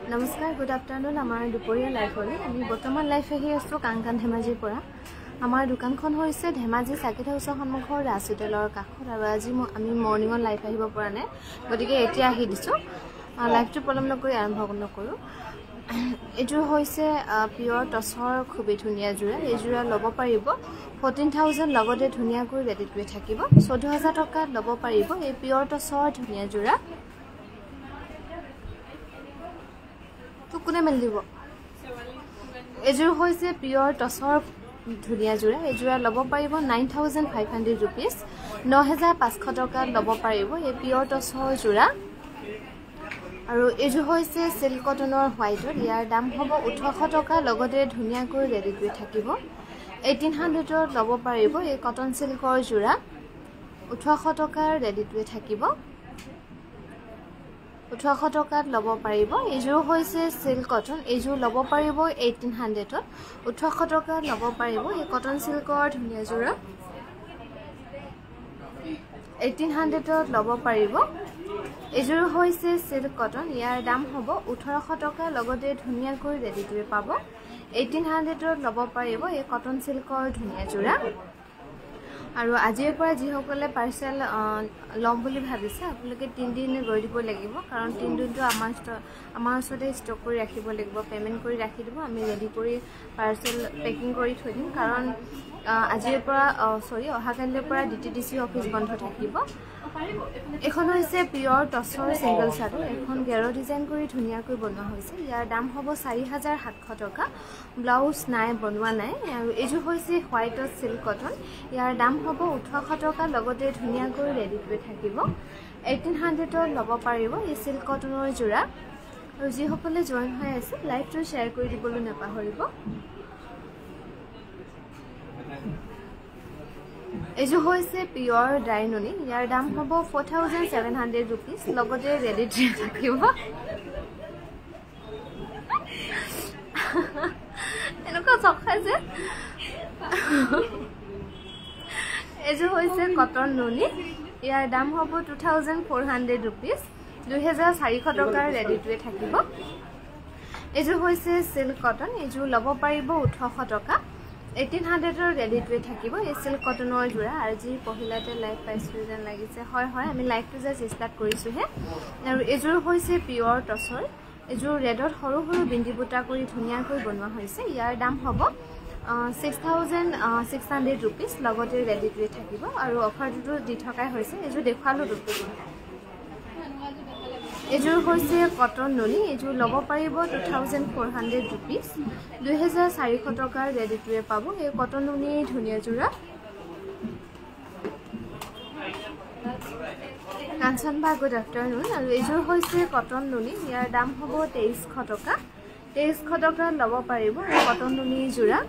नमस्कार good afternoon आमार दुपरिया life हल आमी बर्तमान लाइफ आहि आसो कांकान धेमाजीर परा आमार दुकानखन होइसे धेमाजी सार्किट हाउसर सन्मुखर राज होटेলৰ কাষত আৰু আজি আমি মৰ্নিংত লাইভ আহিব পৰা নাই গতিকে এতিয়া আহি দিছো লাইভটো পলম নকৰি আৰম্ভ কৰো এজোৰ হৈছে পিয়ৰ টছৰ খুবই ধুনিয়া জোৰা এই জোৰা লব পাৰিব 14000 লগতে ধুনিয়াকৈ ৰেডি কৰি থাকিব 14000 টকা লব পাৰিব এই পিয়ৰ টছৰ ধুনিয়া জোৰা তো কোনে মেল দিব এজোৰ হৈছে পিয়ৰ টছৰ ধুনিয়া জোৰা এই জোৰা লব পাৰিব 9500 रुपीस 9500 টকা লব পাৰিব এই পিয়ৰ টছৰ জোৰা আৰু এজোৰ হৈছে সিল্ক কটনৰ হোৱাইটৰ ইয়াৰ দাম হ'ব 1800 টকা লগতে ধুনিয়াকৈ ৰেডি কৰি থাকিব 1800 লব পাৰিব এই কটন সিল্কৰ জোৰা 1800 টকাৰ ৰেডি কৰি থাকিব 1800 টকাত লব পাৰিব এজোৰ হৈছে সিল্ক কটন এজোৰ লব পাৰিব 1800 ত 1800 টকাত লব পাৰিব এই কটন সিল্কৰ ধুনিয়া জোৰা 1800 ত লব পাৰিব এজোৰ হৈছে সিল্ক কটন ইয়াৰ দাম হ'ব 1800 টকা লগতে ধুনিয়াকৈ ৰেডি কৰি পাব 1800 ত লব পাৰিব এই কটন সিল্কৰ ধুনিয়া জোৰা আৰু আজিৰ পৰা যিসকলে পাৰ্সেল লম বুলি ভাবিছে আপোনালোকে 3 দিন ৰৈ দিব লাগিব কাৰণ 3 দিনটো আমাৰ ওচৰতে ষ্টক কৰি ৰাখিব লাগিব পেমেন্ট কৰি ৰাখি দিব আমি ৰেডি কৰি পাৰ্সেল পেকিং কৰি থৈ দিম কাৰণ আজিৰ পৰা অহাকালিৰ পৰা ডিটিডিসি অফিস বন্ধ থাকিব এখন হৈছে পিয়ৰ টছৰ সিঙ্গল চাদৰ এখন গেৰো ডিজাইন কৰি ধুনিয়াকৈ বনোৱা হৈছে ইয়াৰ দাম হ'ব 4700 টকা ব্লাউজ নাই বনোৱা নাই আৰু এজো হৈছে হোৱাইটৰ সিল্ক কটন ইয়াৰ দাম হ'ব 1800 টকা লগতে ধুনিয়াকৈ ৰেডি কৰি থাকিব 1800 ত লব পাৰিব এই সিল্ক কটনৰ জোৰা আৰু যিসকলে জয়েন হৈ আছে লাইভটো শেয়াৰ কৰি দিবলৈ নাপাহৰিব এজো হৈছে পিয়ৰ ডাইননি ইয়াৰ দাম হ'ব 4700 रुपीस লগতে ৰেডি থাকিব এনেকুৱা চখাইছে এজো হৈছে কটন নুনি ইয়াৰ দাম হ'ব 2400 रुपीस 2400 টকাৰ ৰেডি থাকিব এজো হৈছে সিল্ক কটন এজো লব পাৰিব 1800 টকা 1800 ৰ ৰেডি টু থাকিব এই সিল্ক কটনৰ জোৰা আৰু যি পহিলাতে লাইভ পাইছো যেন লাগিছে হয় আমি লাইভটো যে ষ্টাৰ্ট কৰিছো হে আৰু এজোৰ হৈছে পিয়ৰ টছৰ এজোৰ ৰেডত সৰু সৰু বিন্দি বুটা কৰি ধুনিয়াকৈ বনোৱা হৈছে ইয়াৰ দাম হ'ব 6600 रुपीस লগতে ৰেডি টু থাকিব আৰু অফাৰটো দি থকাই হৈছে এজোৰ দেখালো এজোৰ হৈছে কটন নুনি এজোৰ লব পাৰিব 2400 रुपीस 2400 টকাৰ ৰেডি টুৱে পাব এই কটন নুনি ধুনিয়া জোৰা কাঞ্চন বা গুড আফটাৰনুন আৰু এজোৰ হৈছে কটন নুনি ইয়াৰ দাম হ'ব 2300 টকা 2300 টকা লব পাৰিব এই কটন নুনি জোৰা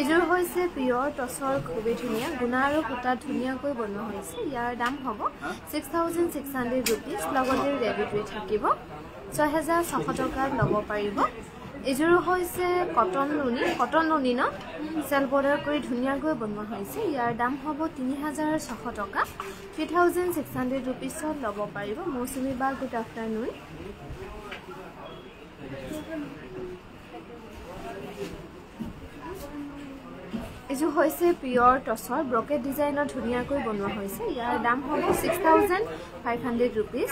এজোৰ হৈছে পিয়ৰ টছৰ খুবই ধুনিয়া গুণা আৰু সুতা ধুনিয়াকৈ বনোৱা হৈছে ইয়াৰ দাম হ'ব 6600 रुपीस লগতে ৰেডি টু থাকিব 6600 টকা লব পাৰিব এজোৰ হৈছে কটন নুনি ন সেল বৰ্ডাৰ কৰি ধুনিয়াকৈ বনোৱা হৈছে ইয়াৰ দাম হ'ব 3600 টকা 3600 रुपीस লব পাৰিব মৌসুমী বা গুড আফটাৰনুন এজু হৈছে পিয়ৰ টছৰ ব্ৰকেট ডিজাইনৰ ধুনীয়াকৈ বনোৱা হৈছে ইয়াৰ দাম হ'ব 6500 rupees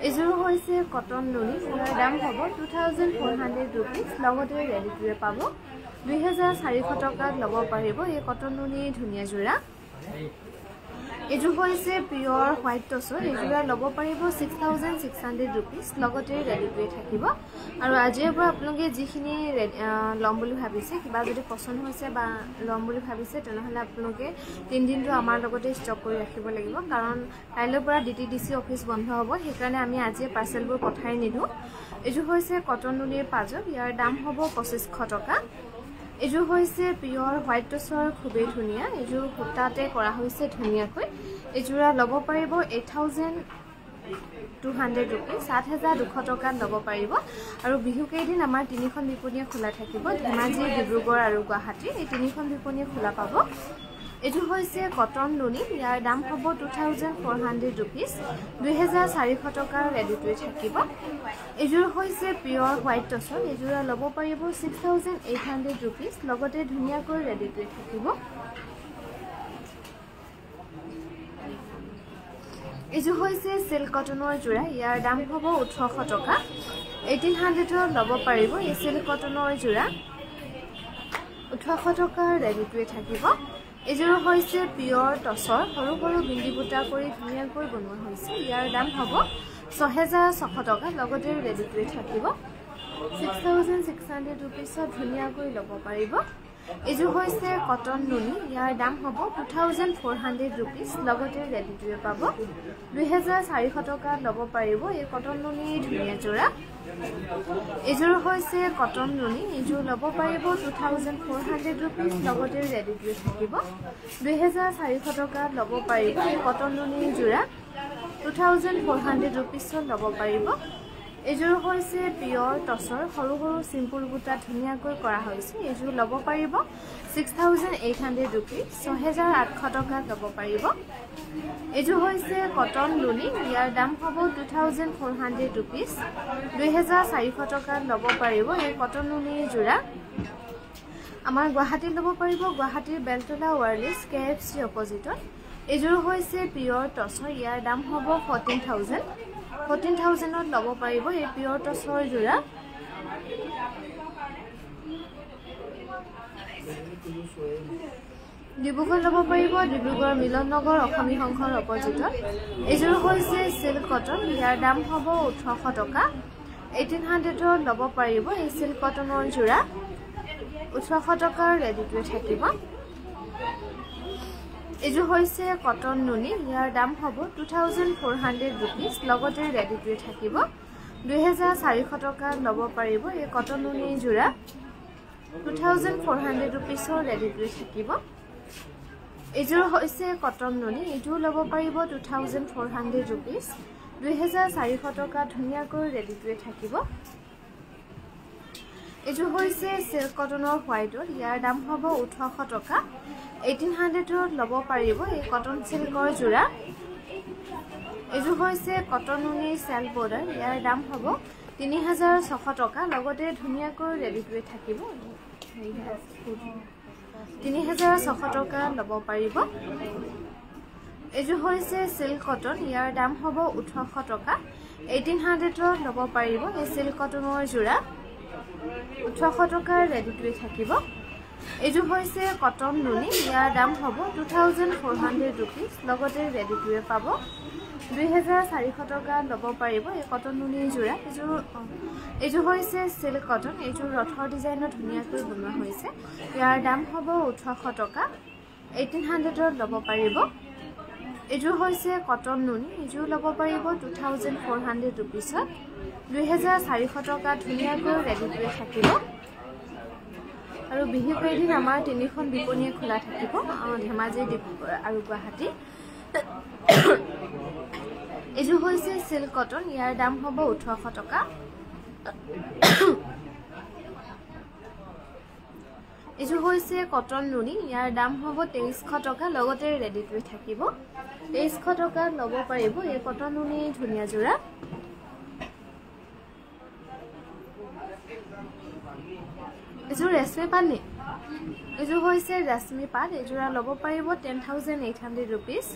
এজু হৈছে কটন নুনি ইয়াৰ দাম হ'ব 2400 rupees লগতে ৰেডি টুৱে পাব 2400 টকাত ল'ব পাৰিব এই কটন নুনি ধুনীয়া জোৰা এজু হৈছে পিয়ৰ হোৱাইট টছৰ এজুৰা ল'ব পাৰিব 6600 rupees লগতে ৰেডি টুৱে থাকিব আৰু আজিৰ পৰা আপোনালোকে যিখিনি লম বুলি ভাবিছে কিবা যদি পছন্দ হৈছে বা লম বুলি ভাবিছে তেনেহলে আপোনালোকে 3 দিনটো আমাৰ লগতে ষ্টক কৰি ৰাখিব লাগিব কাৰণ কাইলৈৰ পৰা ডিটিডিসি অফিস বন্ধ হ'ব সেইকাৰণে আমি আজি পাৰ্সেলবোৰ পঠাই নিদু এজু হৈছে কটন নুনিৰ পাজব ইয়াৰ দাম হ'ব 2500 টকা এজু হৈছে পিয়ৰ হোৱাইট টছৰ খুবেই ধুনীয়া এজু ফুটাতে কৰা হৈছে ধুনীয়াকৈ এজুৰা ল'ব পাৰিব 8200 rupees 7200 টকাত ল'ব পাৰিব আৰু বিহু কেইদিন আমাৰ তিনিখন বিপণী খোলা থাকিব ধেমাজি ডিব্ৰুগড় আৰু গুৱাহাটী এই তিনিখন বিপণী খোলা পাব এজু হৈছে কটন নুনি ইয়াৰ দাম হ'ব 2400 rupees 2400 টকাৰ ৰেডি টুৱে থাকিব এজুৰ হৈছে পিয়ৰ হোৱাইট টছৰ এজুৰা ল'ব পাৰিব 6800 rupees লগতে ধুনীয়াকৈ ৰেডি টুৱে থাকিব এজু হৈছে সিল্ক কটনৰ জোৰা ইয়াৰ দাম হ'ব 1800 টকা 1800 ল'ব পাৰিব এই সিল্ক কটনৰ জোৰা 1800 টকাৰ ৰেডি টুৱে থাকিব এজুৰ হৈছে পিয়ৰ টছৰ সৰু সৰু বিন্দি বুটা কৰি ধুনীয়াকৈ বনোৱা হৈছে ইয়াৰ দাম হ'ব 6600 টকা লগতে ৰেডি টুৱে থাকিব 6600 rupees ধুনীয়াকৈ ল'ব পাৰিব এজু হৈছে কটন নুনি ইয়াৰ দাম হ'ব 2400 rupees লগতে ৰেডি টুৱে পাব 2400 টকা ল'ব পাৰিব এই কটন নুনি ধুনীয়া জোৰা এজুৰ হৈছে কটন নুনি এজু ল'ব পাৰিব 2400 rupees লগতে ৰেডি টুৱে থাকিব 2400 টকা ল'ব পাৰিব এই কটন নুনি জোৰা 2400 rupees ল'ব পাৰিব এজুৰ হৈছে পিয়ৰ টছৰ সৰু সৰু সিম্পল বুটা ধুনীয়াকৈ কৰা হৈছে এজু ল'ব পাৰিব 6800 rupees 6800 টকা ল'ব পাৰিব এজু হৈছে কটন নুনি ইয়াৰ দাম হ'ব 2400 rupees 2400 টকা ল'ব পাৰিব এই কটন নুনি জোৰা আমাৰ গুৱাহাটী ল'ব পাৰিব গুৱাহাটীৰ বেলতলা ৱাৰলেছ কেএফচি অপজিটত এজুৰ হৈছে পিয়ৰ টছৰ ইয়াৰ দাম হ'ব 14000 ত ল'ব পাৰিব এই পিয়ৰ টছৰ জোৰা ডিব্ৰুগড় ল'ব পাৰিব ডিব্ৰুগড় মিলন নগৰ অসমী সংঘৰ অপজিটত এজুৰ হৈছে সিল্ক কটন ইয়াৰ দাম হ'ব 1800 টকা 1800 ল'ব পাৰিব এই সিল্ক কটনৰ জোৰা 1800 টকাৰ ৰেডি টুৱে থাকিব এজু হৈছে কটন নুনি ইয়াৰ দাম হ'ব 2400 rupees লগতে ৰেডি টুৱে থাকিব 2400 টকা ল'ব পাৰিব এই কটন নুনি জোৰা 2400 rupees ৰেডি টুৱে থাকিব এজুৰ হৈছে কটন নুনি এজু ল'ব পাৰিব 2400 rupees 2400 টকা ধুনীয়াকৈ ৰেডি টুৱে থাকিব এজু হৈছে সিল্ক কটনৰ হোৱাইটৰ ইয়াৰ দাম হ'ব 1800 টকা 1800 ল'ব পাৰিব এই কটন সিল্কৰ জোৰা এজু হৈছে কটন নুনি সেল বৰ্ডাৰ ইয়াৰ দাম হ'ব 3600 টকা লগতে ধুনীয়াকৈ ৰেডি টুৱে থাকিব 3600 টকা ল'ব পাৰিব এজু হৈছে সিল্ক কটন ইয়াৰ দাম হ'ব 1800 টকা 1800 ল'ব পাৰিব এই সিল্ক কটনৰ জোৰা 1800 টকাৰ ৰেডি টুৱে থাকিব এজু হৈছে কটন নুনি ইয়াৰ দাম হ'ব 2400 rupees লগতে ৰেডি টুৱে পাব 2400 টকা ল'ব পাৰিব এই কটন নুনি জোৰা এজু হৈছে সিল্ক কটন এজু ৰথৰ ডিজাইনৰ ধুনীয়াকৈ বনোৱা হৈছে ইয়াৰ দাম হ'ব 1800 টকা 1800 ল'ব পাৰিব এজু হৈছে কটন নুনি এজু ল'ব পাৰিব 2400 rupees 2400 টকা ধুনীয়াকৈ ৰেডি টুৱে থাকিব আৰু বিহু কেইদিন আমাৰ তিনিখন বিপণী খোলা থাকিব ধেমাজি ডিব্ৰুগড় আৰু গুৱাহাটী এজু হৈছে সিল্ক কটন ইয়াৰ দাম হ'ব 1800 টকা এজু হৈছে কটন নুনি ইয়াৰ দাম হ'ব 2300 টকা লগতে ৰেডি টুৱে থাকিব 2300 টকা ল'ব পাৰিব এই কটন নুনি ধুনীয়া জোৰা এজু ৰেচমে পানী এইযোৰ হৈছে ৰেশমি পাট এইযোৰা ল'ব পাৰিব 10,800 rupees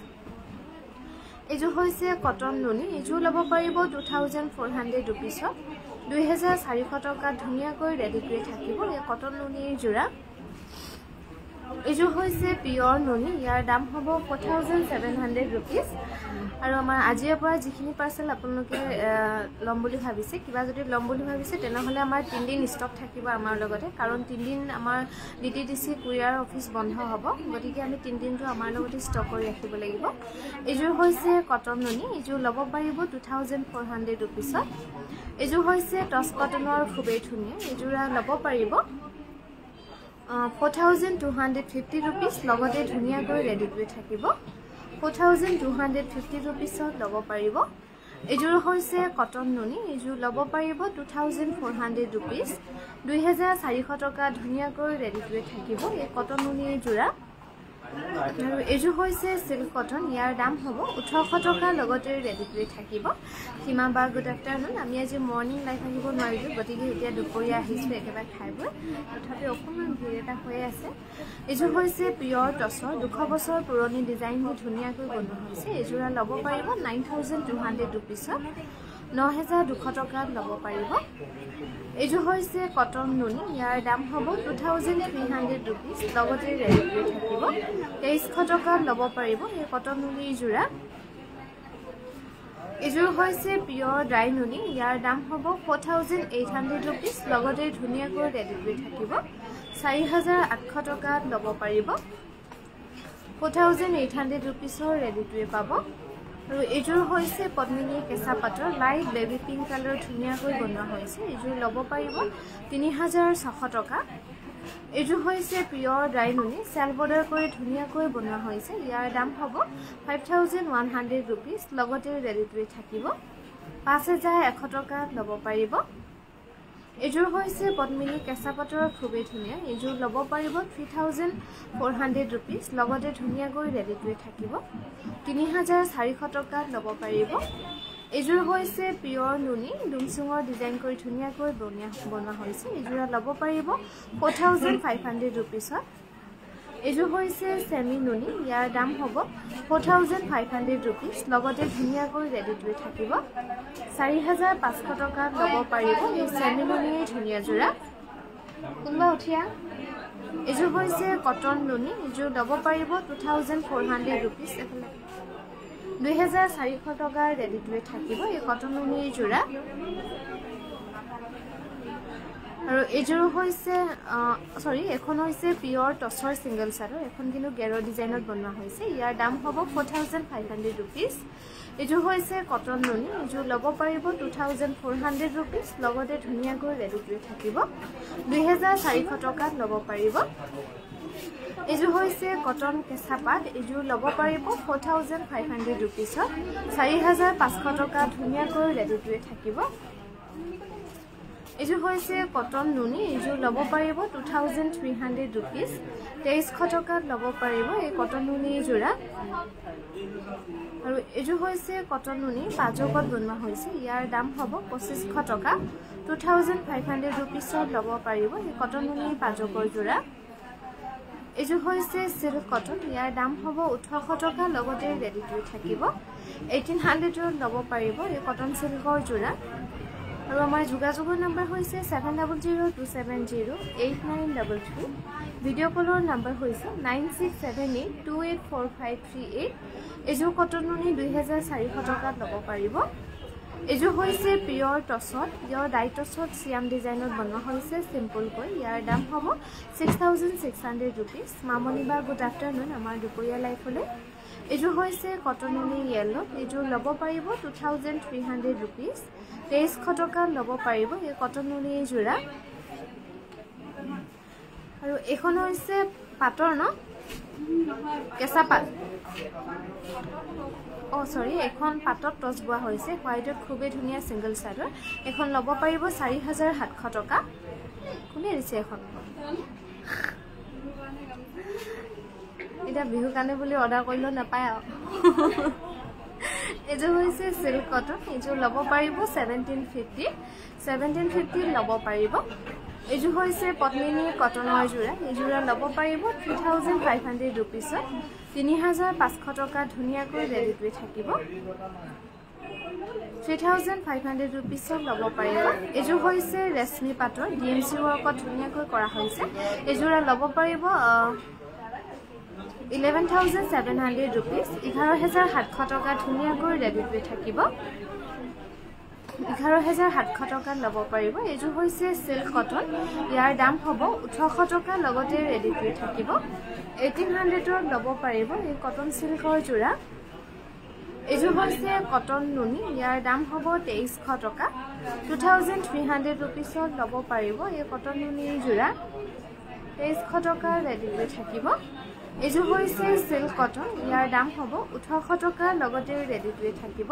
এইযোৰ হৈছে কটন নুনি এইযোৰ ল'ব পাৰিব 2,400 rupees 2,400 টকা ধুনীয়াকৈ ৰেডি কৰি থাকিব এই কটন নুনিৰ যোৰা এইযোৰ হৈছে পিয়ৰ নুনি ইয়াৰ দাম হ'ব 4,700 rupees আৰু আমাৰ আজিৰ পৰা যিখিনি পাৰ্সেল আপোনালোকে লম বুলি ভাবিছে কিবা যদি লম বুলি ভাবিছে তেনেহলে আমাৰ 3 দিন ষ্টক থাকিব আমাৰ লগতে কাৰণ 3 দিন আমাৰ ডিটিডিসি কুৰিয়াৰ অফিস বন্ধ হ'ব গতিকে আমি 3 দিনটো আমাৰ লগতে ষ্টক কৰি ৰাখিব লাগিব এইযোৰ হৈছে কটন নুনি এইযোৰ ল'ব পাৰিব 2,400 rupees এইযোৰ হৈছে টছ কটনৰ খুবেই ধুনীয়া এইযোৰা ল'ব পাৰিব 4,250 rupees লগতে ধুনীয়াকৈ ৰেডি কৰি থাকিব 4,250 rupees ল'ব পাৰিব এইযোৰ হৈছে কটন নুনি এইযোৰ ল'ব পাৰিব 2,400 rupees 2,400 টকা ধুনীয়াকৈ ৰেডি কৰি থাকিব এই কটন নুনিৰ যোৰা আৰু এইযোৰ হৈছে সিল্ক কটন ইয়াৰ দাম হ'ব 1,800 টকা লগতে ৰেডি কৰি থাকিব সীমা বা গুড আফটাৰনুন আমি আজি মৰ্নিং লাইভ আহিব নোৱাৰিলো গতিকে এতিয়া দুপৰীয়া আহিছো একেবাৰে খাইবৈ তথাপি অকণমান ভিৰ এটা হৈ আছে এইযোৰ হৈছে পিয়ৰ টছৰ 200 বছৰ পুৰণি ডিজাইন দি ধুনীয়াকৈ বনোৱা হৈছে এইযোৰা ল'ব পাৰিব 9,200 rupees 9,200 টকা ল'ব পাৰিব এইযোৰ হৈছে কটন নুনি ইয়াৰ দাম হ'ব 2,300 rupees লগতে ৰেডি কৰি থাকিব 2,300 টকা ল'ব পাৰিব এই কটন নুনিৰ যোৰা এইযোৰ হৈছে পিয়ৰ ড্ৰাই নুনি ইয়াৰ দাম হ'ব 4,800 rupees লগতে ধুনীয়াকৈ ৰেডি কৰি থাকিব 4,800 টকা ল'ব পাৰিব 4,800 rupees ৰেডি কৰি পাব আৰু এইযোৰ হৈছে পদ্মিনী কেঁচা পাটৰ লাইট বেবি পিংক কালাৰ ধুনীয়াকৈ বনোৱা হৈছে এইযোৰ ল'ব পাৰিব 3,600 টকা এইযোৰ হৈছে পিয়ৰ ড্ৰাই নুনি চেল বৰ্ডাৰ কৰি ধুনীয়াকৈ বনোৱা হৈছে ইয়াৰ দাম হ'ব 5,100 rupees লগতে ৰেডি কৰি থাকিব 5,100 টকা ল'ব পাৰিব এইযোৰ হৈছে পদ্মিনী কেঁচা পাটৰ খুবেই ধুনীয়া এইযোৰ ল'ব পাৰিব 3,400 rupees লগতে ধুনীয়াকৈ ৰেডি কৰি থাকিব 3,400 টকা ল'ব পাৰিব এইযোৰ হৈছে পিয়ৰ নুনি ডুমচুঙৰ ডিজাইন কৰি ধুনীয়াকৈ বনোৱা হৈছে এইযোৰা ল'ব পাৰিব 4,500 rupees এইযোৰ হৈছে সেমি নুনি ইয়াৰ দাম হ'ব 4,500 rupees লগতে ধুনীয়াকৈ ৰেডি কৰি থাকিব 4,500 টকা ল'ব পাৰিব এই সেমি নুনিৰ ধুনীয়া যোৰা কোনবা উঠিয়া এইযোৰ হৈছে কটন নুনি এইযোৰ ল'ব পাৰিব 2,400 rupees 2,400 টকা ৰেডি কৰি থাকিব এই কটন নুনিৰ যোৰা আৰু এইযোৰ হৈছে এখন হৈছে পিয়ৰ টছৰ সিঙ্গল চাদৰ এখন কিন্তু গেৰো ডিজাইনত বনোৱা হৈছে ইয়াৰ দাম হ'ব 4,500 rupees এইযোৰ হৈছে কটন নুনি এইযোৰ ল'ব পাৰিব 2,400 rupees লগতে ধুনীয়াকৈ ৰেডি কৰি থাকিব 2,400 টকা ল'ব পাৰিব এইযোৰ হৈছে কটন কেঁচা পাট এইযোৰ ল'ব পাৰিব 4,500 rupees 4,500 টকা ধুনীয়াকৈ ৰেডি কৰি থাকিব এইযোৰ হৈছে কটন নুনি এইযোৰ ল'ব পাৰিব 2,300 rupees 2,300 টকা ল'ব পাৰিব এই কটন নুনিৰ যোৰা আৰু এইযোৰ হৈছে কটন নুনি পাজকত বনোৱা হৈছে ইয়াৰ দাম হ'ব 2,500 টকা 2,500 rupees ল'ব পাৰিব এই কটন নুনিৰ পাজকৰ যোৰা এইযোৰ হৈছে সিল্ক কটন ইয়াৰ দাম হ'ব 1,800 টকা লগতে ৰেডি কৰি থাকিব 1,800 ল'ব পাৰিব এই কটন সিল্কৰ যোৰা আৰু আমাৰ যোগাযোগৰ নম্বৰ হৈছে 7002708933 ভিডিঅ' কলৰ নম্বৰ হৈছে 9678284538 এইযোৰ কটন নুনি 2,400 টকা ল'ব পাৰিব এইযোৰ হৈছে পিয়ৰ টছত ইয়াৰ ডাই টছত সিয়াম ডিজাইনত বনোৱা হৈছে সিম্পলকৈ ইয়াৰ দাম হ'ব 6,600 rupees মামনি বা গুড আফটাৰনুন আমাৰ দুপৰীয়া লাইফলৈ এইযোৰ হৈছে কটন নুনি য়েলো এইযোৰ ল'ব পাৰিব 2,300 rupees 2,300 টকা ল'ব পাৰিব এই কটন নুনিৰ যোৰা আৰু এখন হৈছে পাটৰ ন কেঁচা পাট এখন পাটত টচ বোৱা হৈছে হোৱাইটত খুবেই ধুনীয়া সিঙ্গল চাদৰ এখন ল'ব পাৰিব 4,700 টকা কোনে দিছে এখন এটা বিহু কাৰণে বুলি অৰ্ডাৰ কৰিলো নাপায় এইযোৰ হৈছে সিল্ক কটন এইযোৰ ল'ব পাৰিব 1,750 ল'ব পাৰিব এইযোৰ হৈছে পদ্মিনী কটনৰ যোৰা এই যোৰা ল'ব পাৰিব 3500 रुपिसত 3500 টকা ধুনিয়াকৈ ৰেডি কৰি থাকিব 3500 रुपिसত ল'ব পাৰিব এইযোৰ হৈছে ৰেশমি পাটৰ ডিএমসি ৱৰ্কত ধুনিয়াকৈ কৰা হৈছে এই যোৰা ল'ব পাৰিব 11700 रुपिस 11700 টকা ধুনিয়াকৈ ৰেডি কৰি থাকিব 11700 টকা ল'ব পাৰিব এইযোৰ হৈছে সিল্ক কটন ইয়াৰ দাম হ'ব 1800 টকা লগতে ৰেডি কৰি থাকিব 1800 ত ল'ব পাৰিব এই কটন সিল্কৰ যোৰা এইযোৰ হৈছে কটন নুনি ইয়াৰ দাম হ'ব 2300 টকা 2300 रुपिसত ল'ব পাৰিব এই কটন নুনিৰ যোৰা 2300 টকা ৰেডি কৰি থাকিব এইযোৰ হৈছে সিল্ক কটন ইয়াৰ দাম হ'ব 1800 টকা লগতে ৰেডি কৰি থাকিব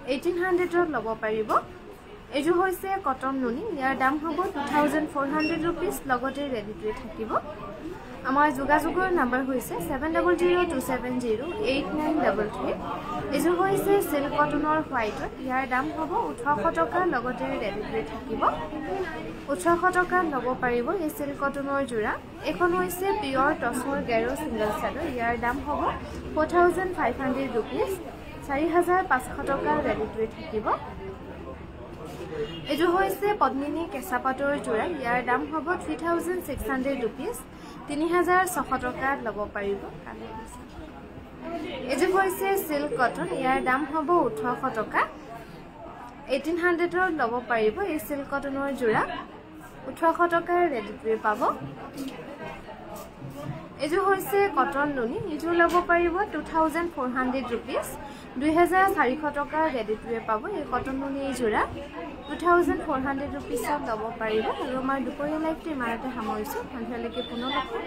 1800 ত ল'ব পাৰিব এইযোৰ হৈছে কটন নুনি ইয়াৰ দাম হ'ব 2400 रुपिस লগতে ৰেডি কৰি থাকিব আমাৰ যোগাযোগৰ নম্বৰ হৈছে 7002708933 এইযোৰ হৈছে সিল্ক কটনৰ হোৱাইটত ইয়াৰ দাম হ'ব 1800 টকা লগতে ৰেডি কৰি থাকিব 1800 টকা ল'ব পাৰিব এই সিল্ক কটনৰ যোৰা এখন হৈছে পিয়ৰ টছৰ গেৰো সিংগল চাদৰ ইয়াৰ দাম হ'ব 4500 रुपिस 4500 টকা ৰেডি কৰি থাকিব এইযোৰ হৈছে পদ্মিনী কেঁচা পাটৰ যোৰা ইয়াৰ দাম হ'ব 3600 रुपिस 3600 টকা ল'ব পাৰিব এইযোৰ হৈছে সিল্ক কটন ইয়াৰ দাম হ'ব 1800 টকা 1800 ত ল'ব পাৰিব এই সিল্ক কটনৰ যোৰা 1800 টকা ৰেডি কৰি পাব এইযোৰ হৈছে কটন নুনি এইযোৰ ল'ব পাৰিব 2400 रुपिस 2400 টকা ৰেডি কৰি পাব এই কটন নুনি যোৰা 2400 रुपिसত ল'ব পাৰিব আৰু আমাৰ দুপৰীয়া লাইভটো ইমানতে সামৰিছোঁ সন্ধিয়ালৈকে পুনৰ লগ পাম